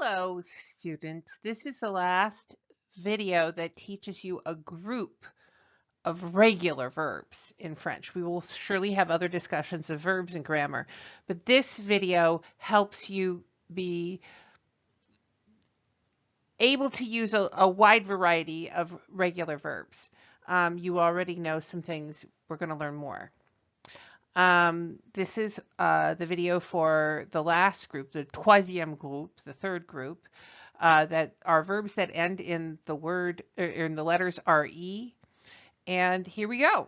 Hello, students. This is the last video that teaches you a group of regular verbs in French. We will surely have other discussions of verbs and grammar, but this video helps you be able to use a wide variety of regular verbs. You already know some things. We're going to learn more. This is the video for the last group, the troisième group, the third group, that are verbs that end in the word, or in the letters RE. And here we go.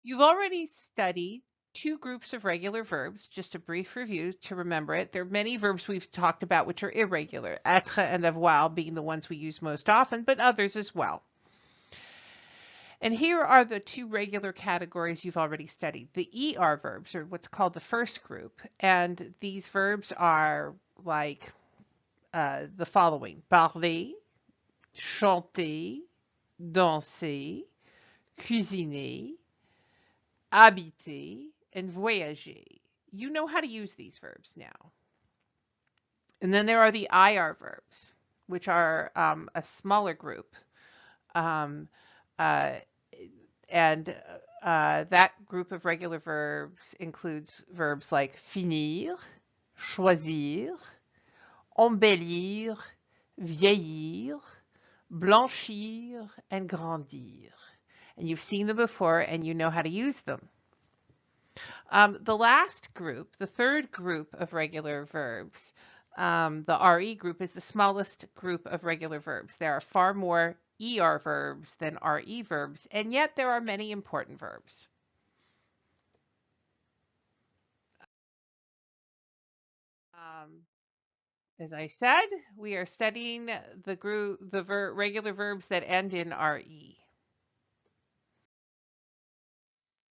You've already studied two groups of regular verbs, just a brief review to remember it. There are many verbs we've talked about which are irregular, être and avoir being the ones we use most often, but others as well. And here are the two regular categories you've already studied. The ER verbs are what's called the first group. And these verbs are like the following: parler, chanter, danser, cuisiner, habiter, and voyager. You know how to use these verbs now. And then there are the IR verbs, which are a smaller group. And that group of regular verbs includes verbs like finir, choisir, embellir, vieillir, blanchir, and grandir. And you've seen them before and you know how to use them. The last group, the third group of regular verbs, the RE group, is the smallest group of regular verbs. There are far more ER verbs than RE verbs, and yet there are many important verbs. As I said, we are studying the regular verbs that end in RE.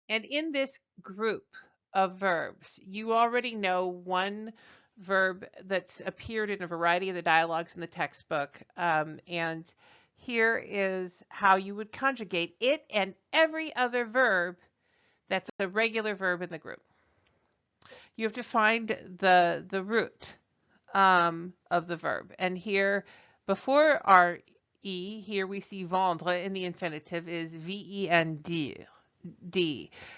And in this group of verbs, you already know one verb that's appeared in a variety of the dialogues in the textbook. And here is how you would conjugate it and every other verb that's a regular verb in the group. You have to find the root of the verb. And here, before RE, here we see vendre in the infinitive is V-E-N-D.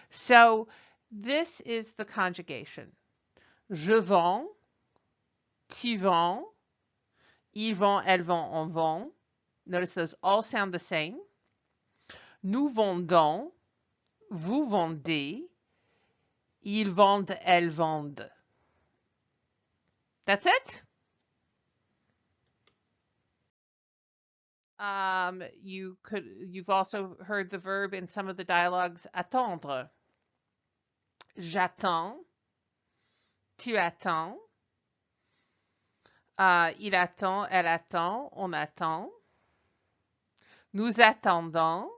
So this is the conjugation. Je vends, tu vends, ils vont, elles vont, on vend. Notice those all sound the same. Nous vendons, vous vendez, ils vendent, elles vendent. That's it. You've also heard the verb in some of the dialogues attendre. J'attends, tu attends, il attend, elle attend, on attend. Nous attendons,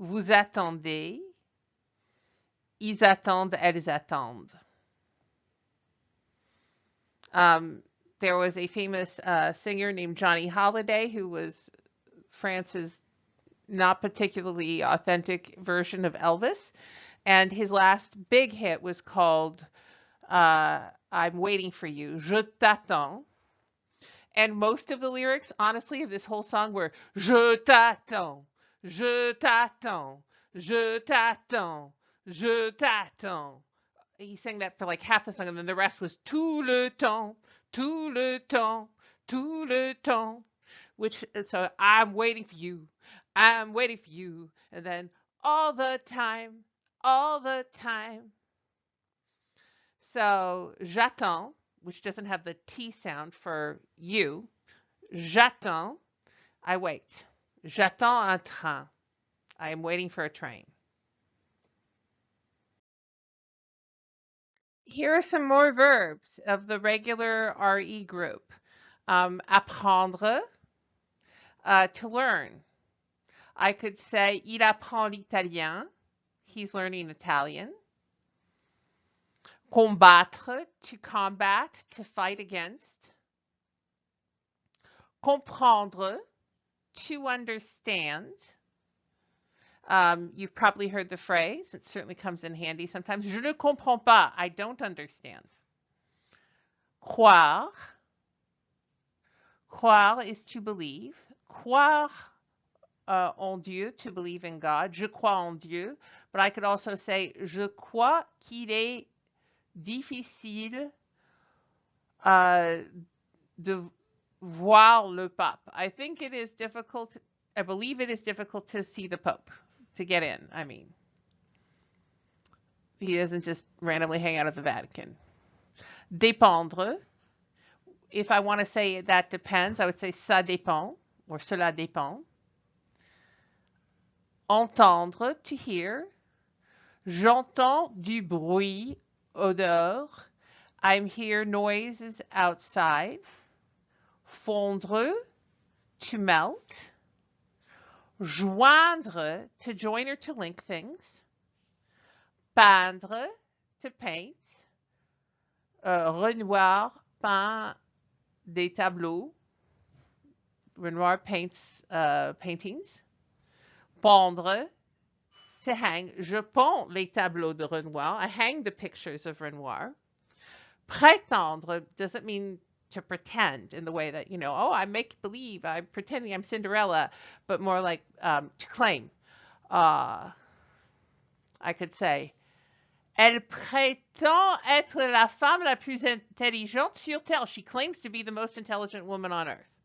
vous attendez, ils attendent, elles attendent. There was a famous singer named Johnny Hallyday who was France's not particularly authentic version of Elvis. And his last big hit was called I'm Waiting for You, Je t'attends. And most of the lyrics, honestly, of this whole song were Je t'attends, je t'attends, je t'attends, je t'attends. He sang that for like half the song, and then the rest was tout le temps, tout le temps, tout le temps. So I'm waiting for you, I'm waiting for you, and then all the time, all the time. So j'attends, which doesn't have the T sound for you. J'attends, I wait. J'attends un train. I am waiting for a train. Here are some more verbs of the regular RE group. Apprendre, to learn. I could say, il apprend l'italien. He's learning Italian. Combattre, to combat, to fight against. Comprendre, to understand. You've probably heard the phrase. It certainly comes in handy sometimes. Je ne comprends pas. I don't understand. croire. Croire is to believe. Croire en Dieu, to believe in God. Je crois en Dieu. But I could also say, je crois qu'il est difficile de voir le pape. I think it is difficult, I believe it is difficult to see the Pope, to get in, I mean. He doesn't just randomly hang out at the Vatican. Dépendre. If I want to say that depends, I would say ça dépend or cela dépend. Entendre, to hear. J'entends du bruit, odeur. I'm hear noises outside. Fondre, to melt. Joindre, to join or to link things. Peindre, to paint. Renoir, peint des tableaux. Renoir paints paintings. Pendre, to hang. Je pends les tableaux de Renoir. I hang the pictures of Renoir. Prétendre doesn't mean to pretend in the way that, you know, oh, I make believe, I'm pretending I'm Cinderella, but more like to claim. I could say, elle prétend être la femme la plus intelligente sur Terre. She claims to be the most intelligent woman on earth.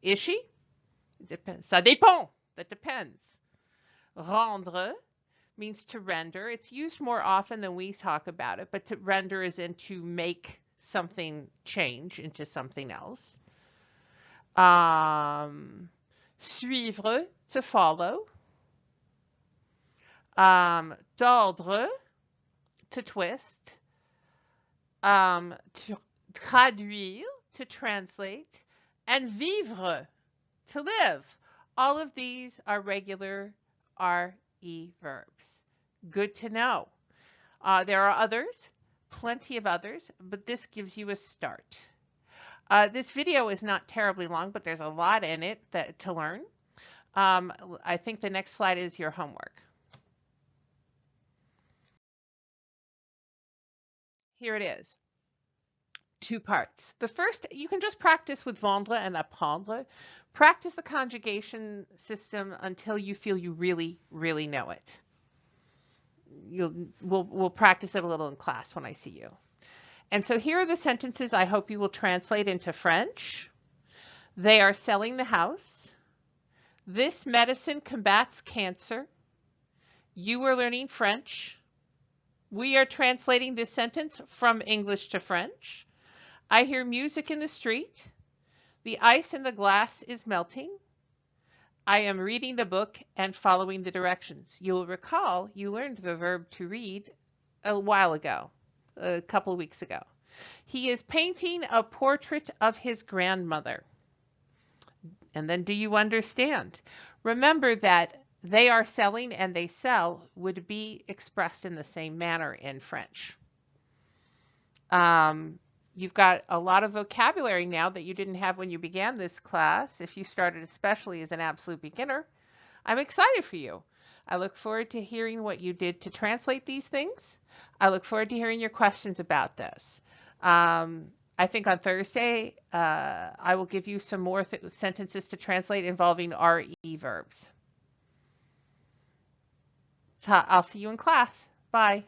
Is she? It depends. Ça dépend. That depends. Rendre means to render. It's used more often than we talk about it, but to render is in to make something change into something else. Suivre, to follow. Tordre, to twist. To traduire, to translate. And vivre, to live. All of these are regular RE verbs. Good to know. There are others, plenty of others, but this gives you a start. This video is not terribly long, but there's a lot in it to learn. I think the next slide is your homework. Here it is. 2 parts. The first, you can just practice with vendre and apprendre. Practice the conjugation system until you feel you really, really know it. We'll practice it a little in class when I see you. And so here are the sentences I hope you will translate into French. They are selling the house. This medicine combats cancer. You are learning French. We are translating this sentence from English to French. I hear music in the street. The ice in the glass is melting. I am reading the book and following the directions. You will recall you learned the verb to read a while ago, a couple of weeks ago. He is painting a portrait of his grandmother. And then, do you understand? Remember that they are selling and they sell would be expressed in the same manner in French. You've got a lot of vocabulary now that you didn't have when you began this class, if you started especially as an absolute beginner. I'm excited for you. I look forward to hearing what you did to translate these things. I look forward to hearing your questions about this. I think on Thursday, I will give you some more sentences to translate involving RE verbs. So I'll see you in class. Bye.